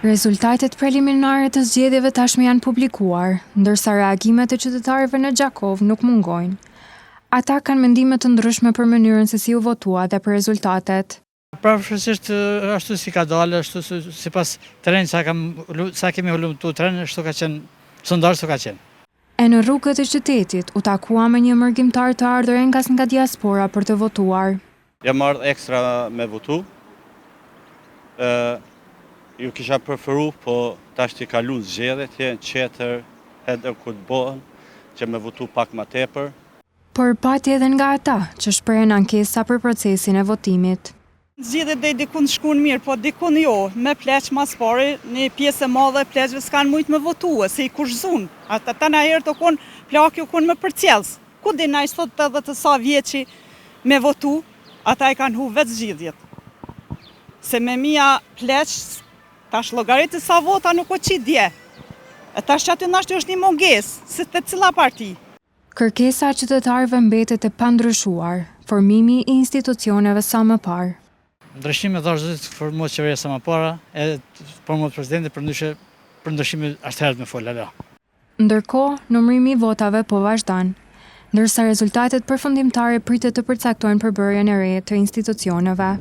Rezultatet preliminare të zgjedhjeve tashmë janë publikuar, ndërsa reagimet e qytetarëve në Gjakov nuk mungojnë. Ata kanë mendime të ndryshme për mënyrën se si u votua dhe për rezultatet. Përfërsisht ashtu si ka dalë, ashtu sipas trenit sa kemi hulumtu tren, ashtu ka qenë, sondazh ka qenë. E në rrugët e qytetit u takua me një mërgjimtar të ardhur nga diaspora për të votuar. Jam ardhur ekstra me votu. Ju kisha preferu, po tash t'i kalun zgjedhjet, jenë qetër edhe kur të bëhen, që me votu pak më tepër. Por pati edhe nga ata që shprehen ankesa për procesin e votimit. Zgjedhjet dhe dikun shkun mirë, po dikun jo, me pleq mas pari, një pjesë e madhe e pleqve s'kan mujt me votu, se i kushzun. Ata na herë të kun plak ju kun me përcjellës. Ku di na i sot edhe të sa vjeqi me votu, ata i kanë hu vetë zgjedhjet. Se me mia pleq, tash llogaritë sa vota nuk o qi dje. E tash që aty nashtë është një mungesë, si të cila parti. Kërkesa e qytetarëve mbetet e pandryshuar, formimi i institucioneve sa më parë. Ndryshime dhashtë formohet qeveria sa më para, edhe formohet presidenti për ndryshime ashtë herët me folë ala. Ndërkohë, numrimi i votave po vazhdon, ndërsa rezultatet përfundimtare pritet të përcaktojnë përbërjen e re të institucioneve.